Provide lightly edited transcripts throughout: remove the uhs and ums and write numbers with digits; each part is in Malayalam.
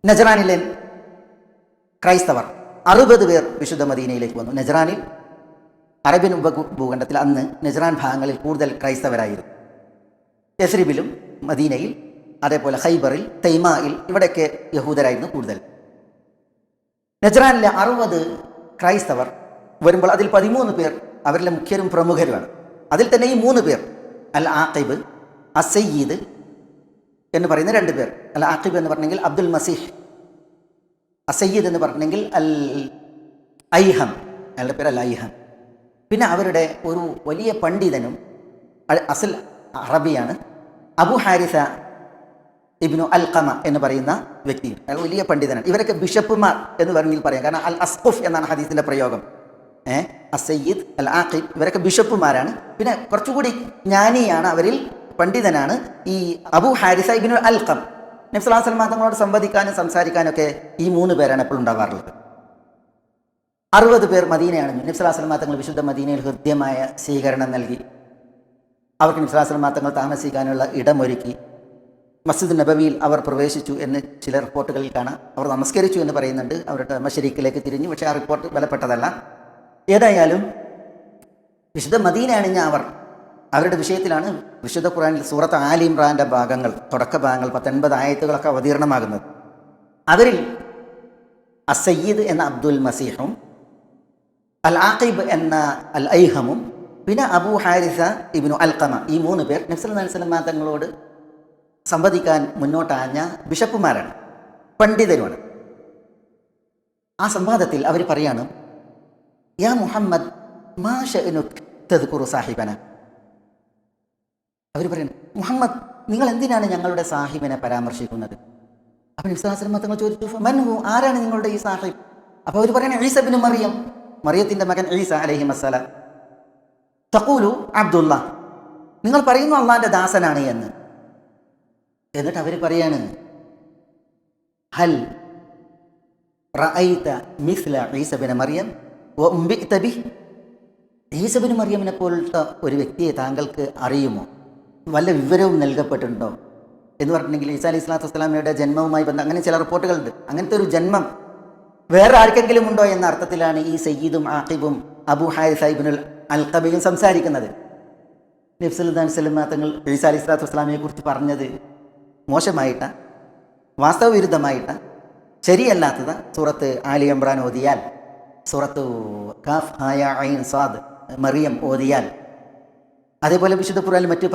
നജറാനിലെ ക്രൈസ്തവർ 60 പേർ വിശുദ്ധ മദീനയിലേക്ക് വന്നു. നജറാനിൽ അറേബ്യൻ ഉപഭൂഖണ്ഡത്തിൽ അന്ന് നജറാൻ ഭാഗങ്ങളിൽ കൂടുതൽ ക്രൈസ്തവരായിരുന്നു. യസ്രിബിലും മദീനയിൽ, അതേപോലെ ഖൈബറിൽ, തൈമായിൽ ഇവിടെയൊക്കെ യഹൂദരായിരുന്നു കൂടുതൽ. നജറാനിലെ 60 ക്രൈസ്തവർ വരുമ്പോൾ അതിൽ 13 പേർ അവരിലെ മുഖ്യരും പ്രമുഖരുമാണ്. അതിൽ തന്നെ ഈ 3 പേർ അൽ ആഖിബ്, അസയ്യീദ് എന്ന് പറയുന്ന 2 പേർ. അൽ ആഖിബ് എന്ന് പറഞ്ഞെങ്കിൽ അബ്ദുൽ മസീഹ്, അസയ്യീദ് എന്ന് പറഞ്ഞെങ്കിൽ അൽ ഐഹം, അയാളുടെ പേര് അൽ ഐഹം. പിന്നെ അവരുടെ ഒരു വലിയ പണ്ഡിതനും അസൽ അറബിയാണ് അബു ഹാരിസ ഇബ്നു അൽഖമ എന്ന് പറയുന്ന വ്യക്തിയും. അയാൾ വലിയ പണ്ഡിതനാണ്. ഇവരൊക്കെ ബിഷപ്പുമാർ എന്ന് പറഞ്ഞെങ്കിൽ പറയാം, കാരണം അൽ അസ്ഖുഫ് എന്നാണ് ഹദീസിൻ്റെ പ്രയോഗം. അസയ്യിദ്, അൽ ആഖിബ് ഇവരൊക്കെ ബിഷപ്പുമാരാണ്. പിന്നെ കുറച്ചുകൂടി ജ്ഞാനിയാണ്, അവരിൽ പണ്ഡിതനാണ് ഈ അബു ഹാരിസ ഇബ്നു അൽഖം. നബി സ്വല്ലല്ലാഹു അലൈഹി വസല്ലം തങ്ങളോട് സംവദിക്കാനും സംസാരിക്കാനൊക്കെ ഈ 3 പേരാണ് എപ്പോഴും ഉണ്ടാവാറുള്ളത്. 60 പേർ മദീനയാണ്. നബി സ്വല്ലല്ലാഹു അലൈഹി വസല്ലം തങ്ങൾ വിശുദ്ധ മദീനയിൽ ഹൃദ്യമായ സ്വീകരണം നൽകി. അവർക്ക് നബി സ്വല്ലല്ലാഹു അലൈഹി വസല്ലം തങ്ങൾ താമസിക്കാനുള്ള ഇടമൊരുക്കി. മസ്ജിദ് നബവിയിൽ അവർ പ്രവേശിച്ചു എന്ന് ചില റിപ്പോർട്ടുകളിൽ കാണാം. അവർ നമസ്കരിച്ചു എന്ന് പറയുന്നുണ്ട്. അവരുടെ മശരിക്കിലേക്ക് തിരിഞ്ഞു. പക്ഷേ ആ റിപ്പോർട്ട് ബലപ്പെട്ടതല്ല. ഏതായാലും വിശുദ്ധ മദീനയണിഞ്ഞ അവരുടെ വിഷയത്തിലാണ് വിശുദ്ധ ഖുർആനിൽ സൂറത്ത് ആലി ഇംറാന്റെ ഭാഗങ്ങൾ, തുടക്ക ഭാഗങ്ങൾ 19 ആയത്തുകളൊക്കെ അവതീർണമാകുന്നത്. അവരിൽ അസയ്യിദ് എന്ന അബ്ദുൽ മസീഹും അൽ ആഖിബ് എന്ന അൽ ഐഹമും പിന്നെ അബു ഹാരിസ ഇബ്നു അൽഖമ, ഈ 3 പേർ നബി സല്ലല്ലാഹു അലൈഹി വസല്ലം തങ്ങളോട് സംവദിക്കാൻ മുന്നോട്ടാഞ്ഞ ബിഷപ്പുമാരാണ്, പണ്ഡിതരുമാണ്. ആ സംവാദത്തിൽ അവർ പറയാണ്, യാ മുഹമ്മദ് മാ ശഅനുക തദ്കുറു സാഹിബന. അവർ പറയുന്നു, മുഹമ്മദ് നിങ്ങൾ എന്തിനാണ് ഞങ്ങളുടെ സാഹിബിനെ പരാമർശിക്കുന്നത്? അപ്പോൾ നബി സല്ലല്ലാഹു അലൈഹി വസല്ലം തങ്ങൾ ചോദിച്ചു, മൻഹു, ആരാണ് നിങ്ങളുടെ ഈ സാഹിബ്? അപ്പോൾ അവർ പറയുന്നത് ഈസ ഇബ്നു മറിയം, മറിയത്തിൻ്റെ മകൻ ഈസ അലൈഹിസ്സലാം. തഖൂലു അബ്ദുല്ലാ, നിങ്ങൾ പറയുന്നു അള്ളാഹിൻ്റെ ദാസനാണ് എന്ന്. എന്നിട്ട് അവർ പറയാണ്, ഹൽ റഅയ്ത മിസ്ല ഈസ ഇബ്നു മറിയം വ ഉംബിഅത ബിഹി. ഈസ ഇബ്നു മറിയമിനെ പോലത്തെ ഒരു വ്യക്തിയെ താങ്കൾക്ക് അറിയുമോ? വല്ല വിവരവും നൽകപ്പെട്ടിട്ടുണ്ടോ എന്ന് പറഞ്ഞിട്ടുണ്ടെങ്കിൽ ഈസാ അലൈഹി സ്വലാത്തു വസ്സലാമയുടെ ജന്മവുമായി ബന്ധം അങ്ങനെ ചില റിപ്പോർട്ടുകളുണ്ട്. അങ്ങനത്തെ ഒരു ജന്മം വേറെ ആർക്കെങ്കിലും ഉണ്ടോ എന്ന അർത്ഥത്തിലാണ് ഈ സയ്യിദും ആഖിബും അബു ഹാരിസ ഇബ്നുൽ അൽഖമയും സംസാരിക്കുന്നത്. നബി സല്ലല്ലാഹു അലൈഹി വസല്ലം തങ്ങൾ ഈസാ അലൈഹി സ്വലാത്തു വസ്സലാമയെ കുറിച്ച് പറഞ്ഞത് മോശമായിട്ട, വാസ്തവവിരുദ്ധമായിട്ട, ശരിയല്ലാത്തത് സൂറത്ത് ആലി ഇംറാൻ ഓതിയാൽ, സൂറത്ത് കാഫ് ഹായ ഐൻ സാദ് മറിയം ഓതിയാൽ, അതേപോലെ വിശുദ്ധ ഖുർആനിൽ മറ്റ്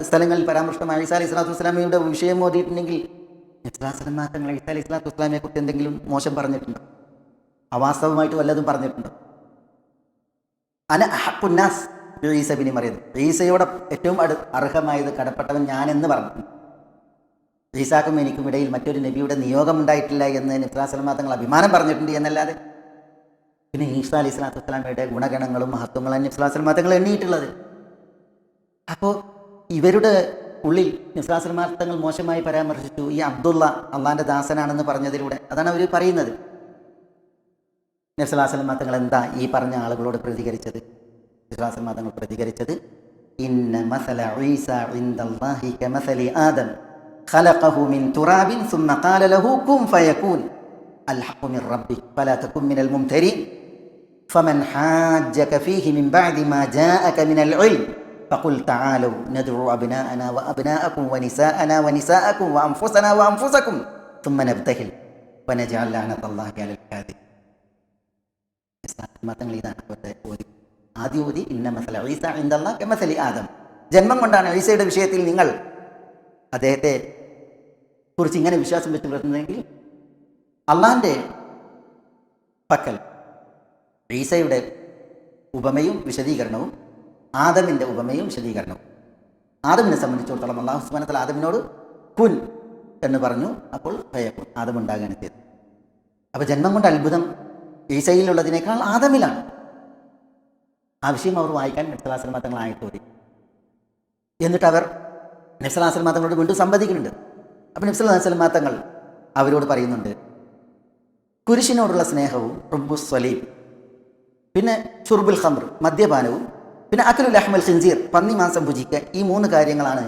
സ്ഥലങ്ങളിൽ പരാമർശമായ ഈസാ അലൈഹി സ്വലാത്തു വസ്സലാമയുടെ വിഷയം ഓതിയിട്ടുണ്ടെങ്കിൽ തങ്ങൾ ഈസാ അലൈഹി സ്വലാത്തു വസ്സലാമയെ കുറിച്ച് എന്തെങ്കിലും മോശം പറഞ്ഞിട്ടുണ്ടോ? അവാസ്തവമായിട്ട് വല്ലതും പറഞ്ഞിട്ടുണ്ടോ? അന അഹഖുന്നാസ് ഈസ ഇബ്നു മറിയം, ഈസയോട് ഏറ്റവും അർഹമായത് കടപ്പെട്ടവൻ ഞാനെന്ന് പറഞ്ഞു. ഈസാക്കും എനിക്കും ഇടയിൽ മറ്റൊരു നബിയുടെ നിയോഗം ഉണ്ടായിട്ടില്ല എന്ന് നബി സ്വല്ലല്ലാഹു അലൈഹി വസല്ലം തങ്ങൾ അഭിമാനം പറഞ്ഞിട്ടുണ്ട് എന്നല്ലാതെ. പിന്നെ ഈസാ അലൈഹി സ്വലാത്തു വസ്സലാമയുടെ ഗുണഗണങ്ങളും മഹത്വങ്ങളും നബി സ്വല്ലല്ലാഹു അലൈഹി വസല്ലം തങ്ങൾ എണ്ണിയിട്ടുള്ളത്. അപ്പോൾ ഇവരുടെ ഉള്ളിൽ നബി സ്വല്ലല്ലാഹു അലൈഹി വസല്ലം തങ്ങൾ മോശമായി പരാമർശിച്ചു. ഈ അബ്ദുള്ള അള്ളാഹിൻ്റെ ദാസനാണെന്ന് പറഞ്ഞതിലൂടെ അതാണ് അവർ പറയുന്നത്. നബി സ്വല്ലല്ലാഹു അലൈഹി വസല്ലം തങ്ങൾ എന്താ ഈ പറഞ്ഞ ആളുകളോട് പ്രതികരിച്ചത്? നബി സ്വല്ലല്ലാഹു അലൈഹി വസല്ലം തങ്ങൾ പ്രതികരിച്ചത്, ഇന്ന മസല ഈസ ഇൻദല്ലാഹി കമസലി ആദം ഖലഖഹു മിൻ തുറാബിൻ സുമ്മ ഖാല ലഹു കുൻ ഫയകൂൻ അൽ ഹഖു മിർ റബ്ബിക് ഫലാ തകുൻ മിനൽ മുംതരീൻ ഫമൻ ഹാജ്ജക ഫീഹി മിൻ ബഅദി മാ ജാഅക മിനൽ ഇൽം ഫഖുൽ തആലൂ നദ്ഉ അബ്നാഅനാ വഅബ്നാഅകും വനിസാഅനാ വനിസാഅകും വഅൻഫുസനാ വഅൻഫുസകും സുമ്മ നബ്തഹിൽ വനജഅൽ ലഅനതല്ലാഹി അലൽ കാദിബ്. തങ്ങൾ ഇതാണ് ആദ്യം ഓതി, ഇന്ന മസല ഈസ ഇൻദല്ലാഹി കമസലി ആദം. ജന്മം കൊണ്ടാണ് ഈസയുടെ വിഷയത്തിൽ നിങ്ങൾ അദ്ദേഹത്തെ കുറിച്ച് ഇങ്ങനെ വിശ്വാസം വെച്ച് പുലർത്തുന്നതെങ്കിൽ അള്ളാഹിൻ്റെ പക്കൽ ഈസയുടെ ഉപമയും വിശദീകരണവും ആദമിൻ്റെ ഉപമയും വിശദീകരണവും. ആദമിനെ സംബന്ധിച്ചിടത്തോളം അള്ളാഹു സുബ്ഹാനഹു വ തആല ആദമിനോട് കുൻ എന്ന് പറഞ്ഞു, അപ്പോൾ ഫയകുൻ, ആദം ഉണ്ടാകാൻ എത്തിയത്. അപ്പോൾ ജന്മം കൊണ്ട് അത്ഭുതം ഈസയിലുള്ളതിനേക്കാൾ ആദമിലാണ്. ആ വിഷയം അവർ വായിക്കാൻ നബി സല്ലല്ലാഹു അലൈഹി വസല്ലം തങ്ങൾ ആയത്തോടി. എന്നിട്ട് അവർ നബി സല്ലല്ലാഹു അലൈഹി വസല്ലം തങ്ങളോട് വീണ്ടും സംവദിക്കുന്നുണ്ട്. അപ്പോൾ നബി സല്ലല്ലാഹു അലൈഹി വസല്ലം തങ്ങൾ അവരോട് പറയുന്നുണ്ട്, കുരിശിനോടുള്ള സ്നേഹവും ഹുബ്ബുസ് സ്വലീബ്, പിന്നെ ഷുർബുൽ ഖംർ മദ്യപാനവും, പിന്നെ അക്ലുൽ ലഹ്മുൽ ഖിൻസീർ പന്നി മാംസം ഭുജിക്കുക, ഈ 3 കാര്യങ്ങളാണ്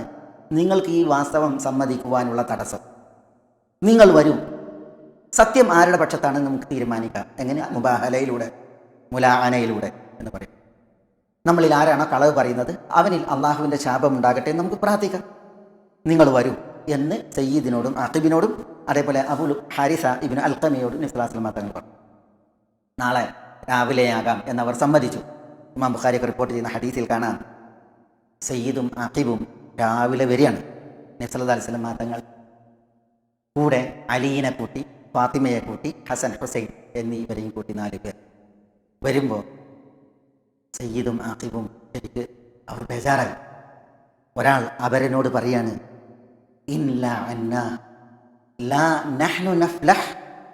നിങ്ങൾക്ക് ഈ വാസ്തവം സമ്മതിക്കുവാനുള്ള തടസ്സം. നിങ്ങൾ വരൂ, സത്യം ആരുടെ പക്ഷത്താണെന്ന് നമുക്ക് തീരുമാനിക്കാം. എങ്ങനെ? മുബാഹലയിലൂടെ, മുലാഅനയിലൂടെ എന്ന് പറയും. നമ്മളിൽ ആരാണോ കളവ് പറയുന്നത് അവനിൽ അള്ളാഹുവിൻ്റെ ശാപം ഉണ്ടാകട്ടെ എന്ന് നമുക്ക് പ്രാർത്ഥിക്കാം. നിങ്ങൾ വരൂ എന്ന് സയ്യിദിനോടും അഖീബിനോടും അതേപോലെ അബുൽ ഹാരിസ ഇബ്നു അൽഖമയോടും നബി സ്വല്ലല്ലാഹു അലൈഹി വസല്ലം തങ്ങൾ പറഞ്ഞു. നാളെ രാവിലെയാകാം എന്നവർ സമ്മതിച്ചു. ഇമാം ബുഖാരിയൊക്കെ റിപ്പോർട്ട് ചെയ്യുന്ന ഹദീസിൽ കാണാം, സയ്യിദും അഖീബും രാവിലെ വരികയാണ്. നബി സല്ലല്ലാഹു അലൈഹി വസല്ലം തങ്ങൾ കൂടെ അലീനെ കൂട്ടി, ഫാത്തിമയെ കൂട്ടി, ഹസൻ ഹുസൈൻ എന്നിവരെയും കൂട്ടി 4 പേർ വരുമ്പോൾ സയ്യിദും ആഖിബും ശരിക്ക് അവർ ബേജാറായി. ഒരാൾ അവരനോട് പറയാണ്, ഇല്ല അന്ന ലാ നഹ്നു നഫ്ലഹ്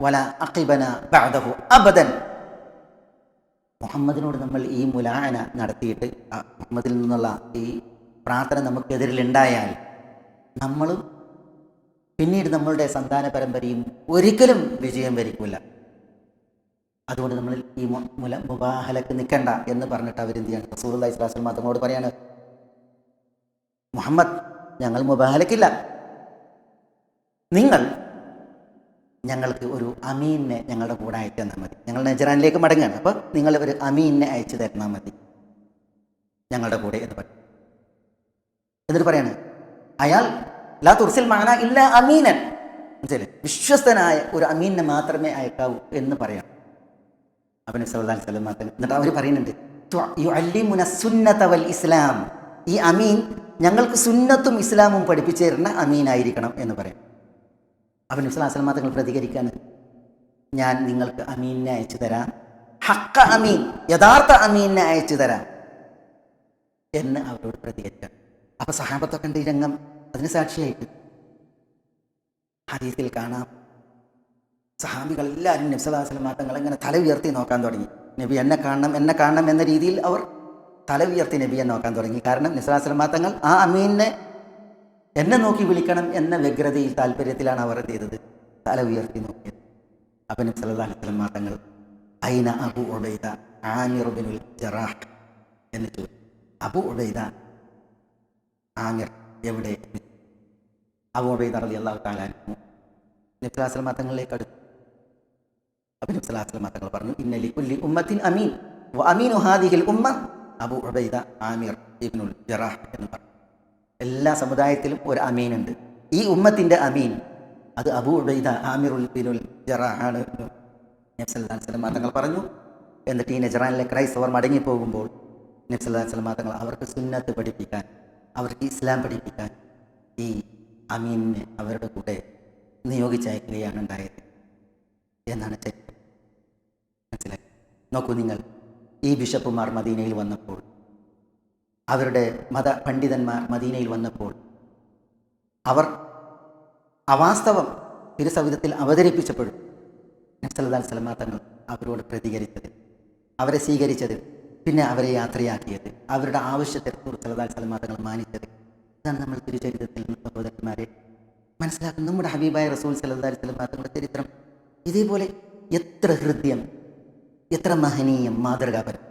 വല അഖിബന ബഅദഹു അബദൻ. മുഹമ്മദിനോട് നമ്മൾ ഈ മുലാഅന നടത്തിയിട്ട് മുഹമ്മദിൽ നിന്നുള്ള ഈ പ്രാർത്ഥന നമുക്കെതിരിലുണ്ടായാൽ നമ്മളും പിന്നീട് നമ്മളുടെ സന്താന പരമ്പരയും ഒരിക്കലും വിജയം വരിക്കില്ല. അതുകൊണ്ട് നമ്മൾ ഈ മുബാഹലക്ക് നിൽക്കണ്ട എന്ന് പറഞ്ഞിട്ട് അവരെന്ത് ചെയ്യാണ്? റസൂലുള്ളാഹി സ്വല്ലല്ലാഹു അലൈഹി വസല്ലം തങ്ങളോട് പറയാണ്, മുഹമ്മദ്, ഞങ്ങൾ മുബാഹലക്കില്ല. നിങ്ങൾ ഞങ്ങൾക്ക് ഒരു അമീനെ ഞങ്ങളുടെ കൂടെ അയച്ചു തന്നാൽ മതി. ഞങ്ങൾ നജറാനിലേക്ക് മടങ്ങുകയാണ്. അപ്പോൾ നിങ്ങൾ ഒരു അമീനെ അയച്ചു തന്നാൽ മതി ഞങ്ങളുടെ കൂടെ എന്ന് പറയും. എന്നിട്ട് പറയാണ്, അയാൾ ലാ തുർസിൽ മഅന ഇല്ല അമീനൻ, മനസ്സിലായി, വിശ്വസ്തനായ ഒരു അമീനെ മാത്രമേ അയക്കാവൂ എന്ന് പറയാം. അപ്പോൾ നബി സല്ലല്ലാഹു അലൈഹി വസല്ലം എന്നിട്ട് അവർ പറയുന്നുണ്ട്, യുഅല്ലിമുന സുന്നത വൽ ഇസ്ലാം, ഈ അമീൻ ഞങ്ങൾക്ക് സുന്നത്തും ഇസ്ലാമും പഠിപ്പിച്ചു തരുന്ന അമീനായിരിക്കണം എന്ന് പറയും. അപ്പോൾ നബി സല്ലല്ലാഹു അലൈഹി വസല്ലം തങ്ങൾ പ്രതികരിക്കാണ്, ഞാൻ നിങ്ങൾക്ക് അമീനെ അയച്ചു തരാം, ഹക്ക അമീൻ, യഥാർത്ഥ അമീനെ അയച്ചു തരാം എന്ന് അവരോട് പ്രതികരിക്കാം. അപ്പോൾ സഹാബത്തൊക്കെ ഉണ്ട് ഈ രംഗം അതിന് സാക്ഷിയായിട്ട്. ഹദീസിൽ കാണാം, സഹാബികൾ എല്ലാവരും നബി സല്ലല്ലാഹു അലൈഹി വസല്ലം തങ്ങൾ ഇങ്ങനെ തല ഉയർത്തി നോക്കാൻ തുടങ്ങി. നബി എന്നെ കാണണം എന്ന രീതിയിൽ അവർ തല ഉയർത്തി നബിയെ നോക്കാൻ തുടങ്ങി. കാരണം നബി സല്ലല്ലാഹു അലൈഹി വസല്ലം തങ്ങൾ ആ അമീനെ എന്നെ നോക്കി വിളിക്കണം എന്ന വ്യഗ്രതയിൽ, താല്പര്യത്തിലാണ് അവർ എന്ത് ചെയ്തത്? തല ഉയർത്തി നോക്കിയത്. അപ്പം നബി സല്ലല്ലാഹു അലൈഹി വസല്ലം തങ്ങൾ ഐന അബൂ ഉബൈദ ആമിർ ഇബ്നുൽ ജറാഹ് എന്ന് ചോദിച്ചു. അബൂ ഉബൈദ, ആമിർ എവിടെ? അബൂ ഉബൈദ റളിയല്ലാഹു തആല അൻഹു നബി സല്ലല്ലാഹു അലൈഹി വസല്ലം തങ്ങളിലേക്ക് അടുത്തു. അപ്പോൾ നബി സല്ലല്ലാഹു അലൈഹി വസല്ലം തങ്ങൾ പറഞ്ഞു, ഇന്ന ലികുല്ലി ഉമ്മത്തിൻ അമീൻ വ അമീനു ഹാദിഹിൽ ഉമ്മ അബൂ ഉബൈദ ആമിർ ഇബ്നുൽ ജറാഹ് എന്ന് പറഞ്ഞു. എല്ലാ സമുദായത്തിലും ഒരു അമീനുണ്ട്. ഈ ഉമ്മത്തിൻ്റെ അമീൻ അത് അബൂ ഉബൈദ ആമിറുൽ ഇബ്നുൽ ജറാഹ് ആണ് എന്ന് നബി സല്ലല്ലാഹു അലൈഹി വസല്ലം തങ്ങൾ പറഞ്ഞു. എന്നിട്ട് ഈ നജറാനിലെ ക്രൈസ്തവർ മടങ്ങിപ്പോകുമ്പോൾ നബി സല്ലല്ലാഹു അലൈഹി വസല്ലം തങ്ങൾ അവർക്ക് സുന്നത്ത് പഠിപ്പിക്കാൻ, അവർക്ക് ഇസ്ലാം പഠിപ്പിക്കാൻ ഈ അമീനെ അവരുടെ കൂടെ നിയോഗിച്ചയക്കുകയാണ് ഉണ്ടായത് എന്നാണ് ചരിത്രം. മനസ്സിലായി? നോക്കൂ നിങ്ങൾ, ഈ ബിഷപ്പുമാർ മദീനയിൽ വന്നപ്പോൾ, അവരുടെ മത പണ്ഡിതന്മാർ മദീനയിൽ വന്നപ്പോൾ അവർ അവാസ്തവം തിരുസവിധത്തിൽ അവതരിപ്പിച്ചപ്പോഴും നബി സല്ലല്ലാഹു അലൈഹി വസല്ലം തങ്ങൾ അവരോട് പ്രതികരിച്ചത്, അവരെ സ്വീകരിച്ചത്, പിന്നെ അവരെ യാത്രയാക്കിയത്, അവരുടെ ആവശ്യത്തെ റസൂൽ സല്ലല്ലാഹു അലൈഹി വസല്ലം തങ്ങൾ മാനിച്ചത്, ഇതാണ് നമ്മൾ തിരുചരിത്രത്തിൽ നിന്ന് സഹോദരന്മാരെ മനസ്സിലാക്കുന്നത്. നമ്മുടെ ഹബീബായ റസൂൽ സല്ലല്ലാഹു അലൈഹി വസല്ലം തങ്ങളുടെ ചരിത്രം ഇതേപോലെ എത്ര ഹൃദ്യം, എത്ര മഹനീയം, മാതൃകാപരം.